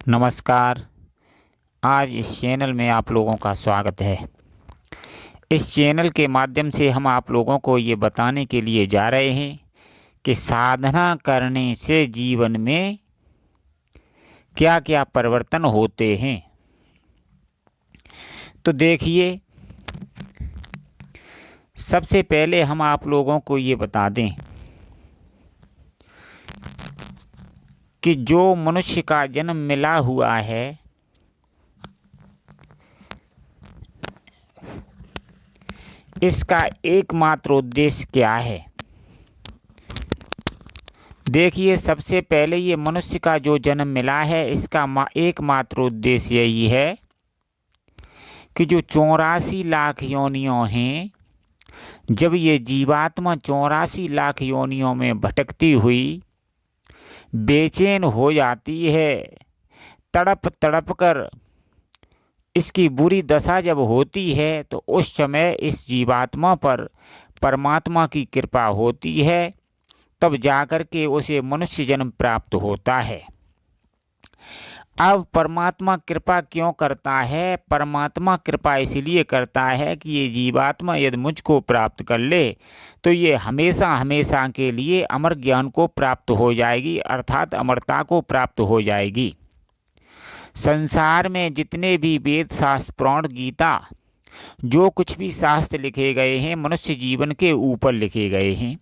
नमस्कार। आज इस चैनल में आप लोगों का स्वागत है। इस चैनल के माध्यम से हम आप लोगों को ये बताने के लिए जा रहे हैं कि साधना करने से जीवन में क्या क्या परिवर्तन होते हैं। तो देखिए, सबसे पहले हम आप लोगों को ये बता दें कि जो मनुष्य का जन्म मिला हुआ है, इसका एकमात्र उद्देश्य क्या है। देखिए, सबसे पहले ये मनुष्य का जो जन्म मिला है, इसका एकमात्र उद्देश्य यही है कि जो 84 लाख योनियों हैं, जब ये जीवात्मा 84 लाख योनियों में भटकती हुई बेचैन हो जाती है, तड़प तड़प कर इसकी बुरी दशा जब होती है, तो उस समय इस जीवात्मा पर परमात्मा की कृपा होती है, तब जाकर के उसे मनुष्य जन्म प्राप्त होता है। अब परमात्मा कृपा क्यों करता है? परमात्मा कृपा इसलिए करता है कि ये जीवात्मा यदि मुझको प्राप्त कर ले तो ये हमेशा हमेशा के लिए अमर ज्ञान को प्राप्त हो जाएगी, अर्थात अमरता को प्राप्त हो जाएगी। संसार में जितने भी वेद शास्त्र, पुराण, गीता, जो कुछ भी शास्त्र लिखे गए हैं, मनुष्य जीवन के ऊपर लिखे गए हैं।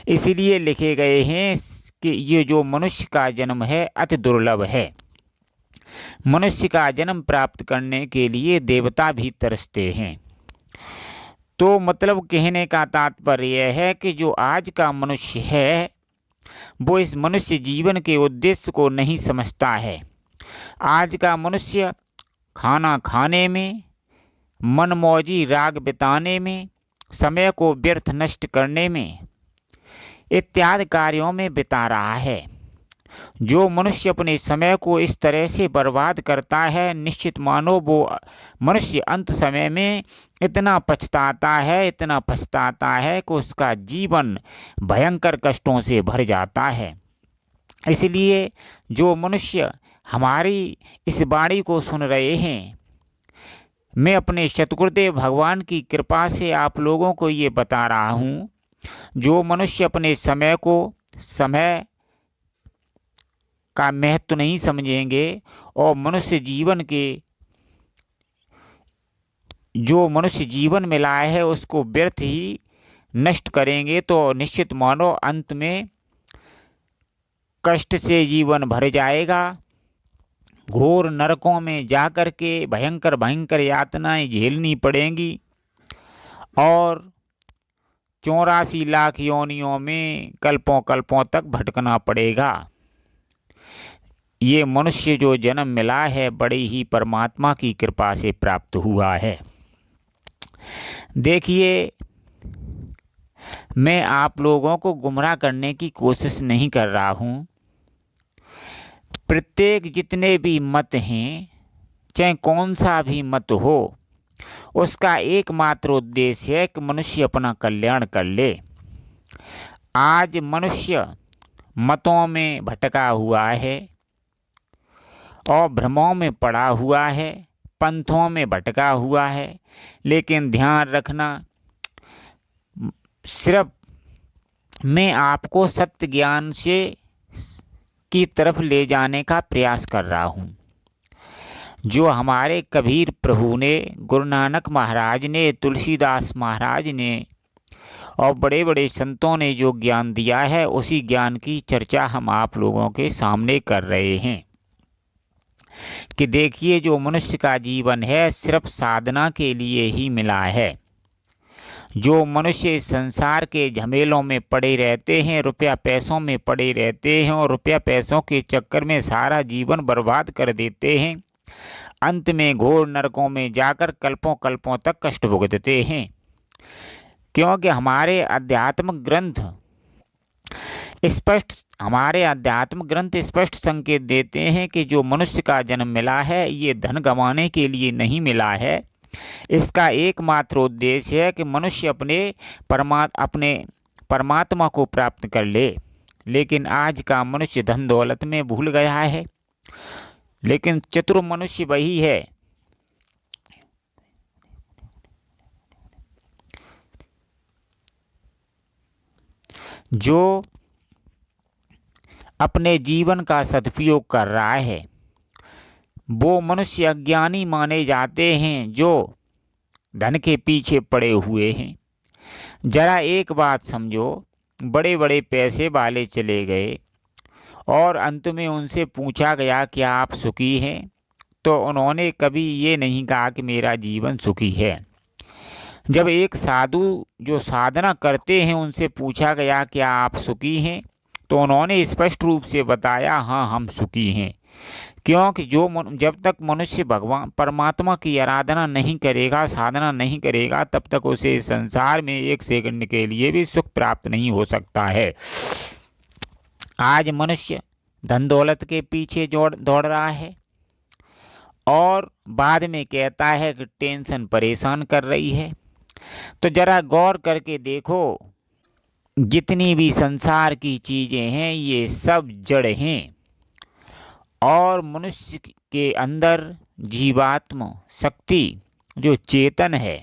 इसलिए लिखे गए हैं कि ये जो मनुष्य का जन्म है अति दुर्लभ है। मनुष्य का जन्म प्राप्त करने के लिए देवता भी तरसते हैं। तो मतलब कहने का तात्पर्य है कि जो आज का मनुष्य है वो इस मनुष्य जीवन के उद्देश्य को नहीं समझता है। आज का मनुष्य खाना खाने में, मनमौजी राग बिताने में, समय को व्यर्थ नष्ट करने में, इत्यादि कार्यों में बिता रहा है। जो मनुष्य अपने समय को इस तरह से बर्बाद करता है, निश्चित मानो वो मनुष्य अंत समय में इतना पछताता है कि उसका जीवन भयंकर कष्टों से भर जाता है। इसलिए जो मनुष्य हमारी इस वाणी को सुन रहे हैं, मैं अपने सतगुरुदेव भगवान की कृपा से आप लोगों को ये बता रहा हूँ, जो मनुष्य अपने समय का महत्व नहीं समझेंगे और जो मनुष्य जीवन मिला है उसको व्यर्थ ही नष्ट करेंगे, तो निश्चित मानो अंत में कष्ट से जीवन भर जाएगा। घोर नरकों में जाकर के भयंकर भयंकर यातनाएं झेलनी पड़ेंगी और 84 लाख योनियों में कल्पों कल्पों तक भटकना पड़ेगा। ये मनुष्य जो जन्म मिला है बड़े ही परमात्मा की कृपा से प्राप्त हुआ है। देखिए, मैं आप लोगों को गुमराह करने की कोशिश नहीं कर रहा हूँ। प्रत्येक जितने भी मत हैं, चाहे कौन सा भी मत हो, उसका एकमात्र उद्देश्य है कि मनुष्य अपना कल्याण कर ले। आज मनुष्य मतों में भटका हुआ है और भ्रमों में पड़ा हुआ है, पंथों में भटका हुआ है, लेकिन ध्यान रखना, सिर्फ मैं आपको सत्य ज्ञान की तरफ ले जाने का प्रयास कर रहा हूँ। जो हमारे कबीर प्रभु ने, गुरु नानक महाराज ने, तुलसीदास महाराज ने और बड़े बड़े संतों ने जो ज्ञान दिया है, उसी ज्ञान की चर्चा हम आप लोगों के सामने कर रहे हैं। कि देखिए, जो मनुष्य का जीवन है सिर्फ साधना के लिए ही मिला है। जो मनुष्य इस संसार के झमेलों में पड़े रहते हैं, रुपया पैसों में पड़े रहते हैं और रुपया पैसों के चक्कर में सारा जीवन बर्बाद कर देते हैं, अंत में घोर नरकों में जाकर कल्पों कल्पों तक कष्ट भुगतते हैं। क्योंकि हमारे आध्यात्मिक ग्रंथ स्पष्ट संकेत देते हैं कि जो मनुष्य का जन्म मिला है, ये धन गंवाने के लिए नहीं मिला है। इसका एकमात्र उद्देश्य है कि मनुष्य अपने परमात्मा को प्राप्त कर ले। लेकिन आज का मनुष्य धन दौलत में भूल गया है। लेकिन चतुर मनुष्य वही है जो अपने जीवन का सदुपयोग कर रहा है। वो मनुष्य अज्ञानी माने जाते हैं जो धन के पीछे पड़े हुए हैं। जरा एक बात समझो, बड़े बड़े पैसे वाले चले गए और अंत में उनसे पूछा गया कि आप सुखी हैं, तो उन्होंने कभी ये नहीं कहा कि मेरा जीवन सुखी है। जब एक साधु जो साधना करते हैं उनसे पूछा गया कि आप सुखी हैं, तो उन्होंने स्पष्ट रूप से बताया, हाँ हम सुखी हैं। क्योंकि जब तक मनुष्य भगवान परमात्मा की आराधना नहीं करेगा, साधना नहीं करेगा, तब तक उसे संसार में एक सेकंड के लिए भी सुख प्राप्त नहीं हो सकता है। आज मनुष्य धन दौलत के पीछे दौड़ रहा है और बाद में कहता है कि टेंशन परेशान कर रही है। तो जरा गौर करके देखो, जितनी भी संसार की चीज़ें हैं ये सब जड़ हैं और मनुष्य के अंदर जीवात्मा शक्ति जो चेतन है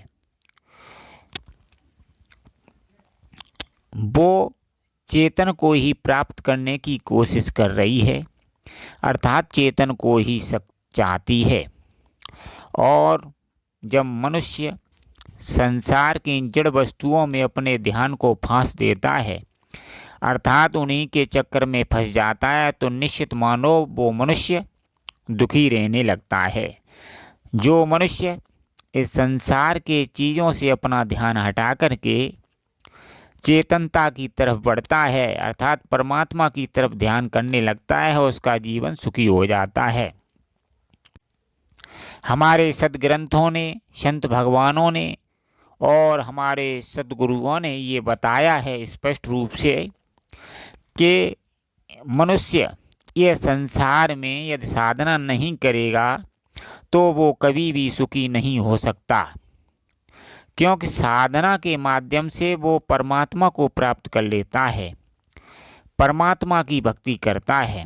वो चेतन को ही प्राप्त करने की कोशिश कर रही है, अर्थात चेतन को ही चाहती है। और जब मनुष्य संसार की इन जड़ वस्तुओं में अपने ध्यान को फांस देता है, अर्थात उन्हीं के चक्कर में फंस जाता है, तो निश्चित मानो वो मनुष्य दुखी रहने लगता है। जो मनुष्य इस संसार के चीज़ों से अपना ध्यान हटा करके चेतनता की तरफ बढ़ता है, अर्थात परमात्मा की तरफ ध्यान करने लगता है, उसका जीवन सुखी हो जाता है। हमारे सद्ग्रंथों ने, संत भगवानों ने और हमारे सद्गुरुओं ने ये बताया है स्पष्ट रूप से कि मनुष्य ये संसार में यदि साधना नहीं करेगा तो वो कभी भी सुखी नहीं हो सकता, क्योंकि साधना के माध्यम से वो परमात्मा को प्राप्त कर लेता है, परमात्मा की भक्ति करता है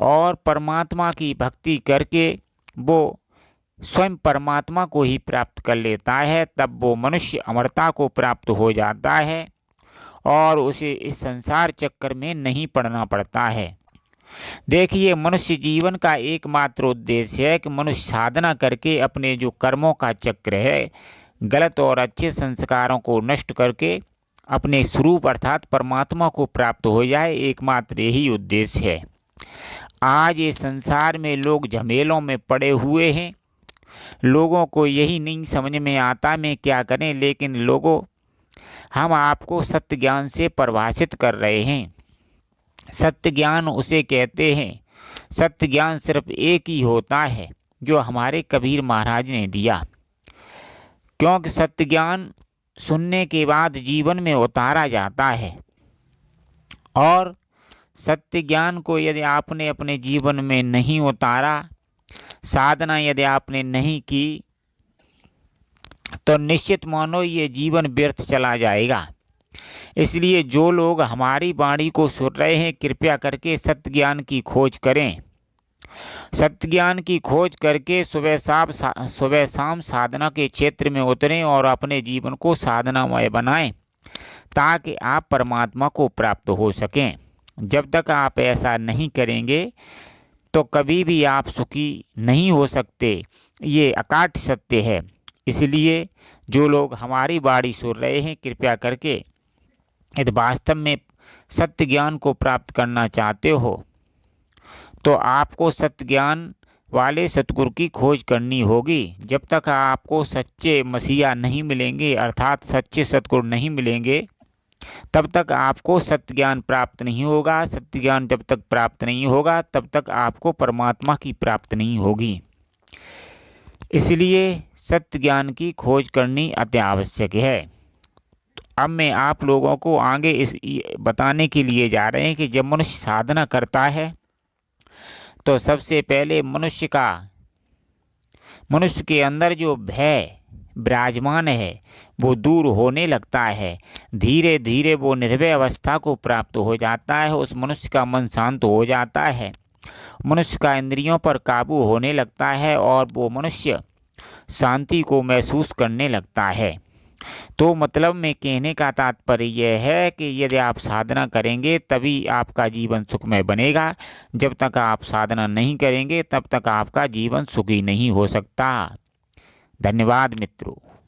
और परमात्मा की भक्ति करके वो स्वयं परमात्मा को ही प्राप्त कर लेता है। तब वो मनुष्य अमरता को प्राप्त हो जाता है और उसे इस संसार चक्कर में नहीं पड़ना पड़ता है। देखिए, मनुष्य जीवन का एकमात्र उद्देश्य है कि मनुष्य साधना करके अपने जो कर्मों का चक्र है, गलत और अच्छे संस्कारों को नष्ट करके अपने स्वरूप अर्थात परमात्मा को प्राप्त हो जाए, एकमात्र यही उद्देश्य है। आज ये संसार में लोग झमेलों में पड़े हुए हैं, लोगों को यही नहीं समझ में आता मैं क्या करें, लेकिन लोगों, हम आपको सत्य ज्ञान से परिभाषित कर रहे हैं। सत्य ज्ञान उसे कहते हैं, सत्य ज्ञान सिर्फ एक ही होता है जो हमारे कबीर महाराज ने दिया, क्योंकि सत्य ज्ञान सुनने के बाद जीवन में उतारा जाता है और सत्य ज्ञान को यदि आपने अपने जीवन में नहीं उतारा, साधना यदि आपने नहीं की, तो निश्चित मानो ये जीवन व्यर्थ चला जाएगा। इसलिए जो लोग हमारी वाणी को सुन रहे हैं, कृपया करके सत्य ज्ञान की खोज करें। सत्य ज्ञान की खोज करके सुबह शाम साधना के क्षेत्र में उतरें और अपने जीवन को साधनामय बनाएं, ताकि आप परमात्मा को प्राप्त हो सकें। जब तक आप ऐसा नहीं करेंगे तो कभी भी आप सुखी नहीं हो सकते, ये अकाट्य सत्य है। इसलिए जो लोग हमारी वाणी सुन रहे हैं, कृपया करके यदि वास्तव में सत्य ज्ञान को प्राप्त करना चाहते हो तो आपको सत्य ज्ञान वाले सतगुरु की खोज करनी होगी। जब तक आपको सच्चे मसीहा नहीं मिलेंगे, अर्थात सच्चे सतगुरु नहीं मिलेंगे, तब तक आपको सत्य ज्ञान प्राप्त नहीं होगा। सत्य ज्ञान जब तक प्राप्त नहीं होगा, तब तक आपको परमात्मा की प्राप्त नहीं होगी। इसलिए सत्य ज्ञान की खोज करनी अति आवश्यक है। अब मैं आप लोगों को आगे इस बताने के लिए जा रहे हैं कि जब मनुष्य साधना करता है तो सबसे पहले मनुष्य के अंदर जो भय विराजमान है वो दूर होने लगता है। धीरे धीरे वो निर्भय अवस्था को प्राप्त हो जाता है, उस मनुष्य का मन शांत हो जाता है मनुष्य का इंद्रियों पर काबू होने लगता है और वो मनुष्य शांति को महसूस करने लगता है। तो मतलब में कहने का तात्पर्य यह है कि यदि आप साधना करेंगे तभी आपका जीवन सुखमय बनेगा। जब तक आप साधना नहीं करेंगे तब तक आपका जीवन सुखी नहीं हो सकता। धन्यवाद मित्रों।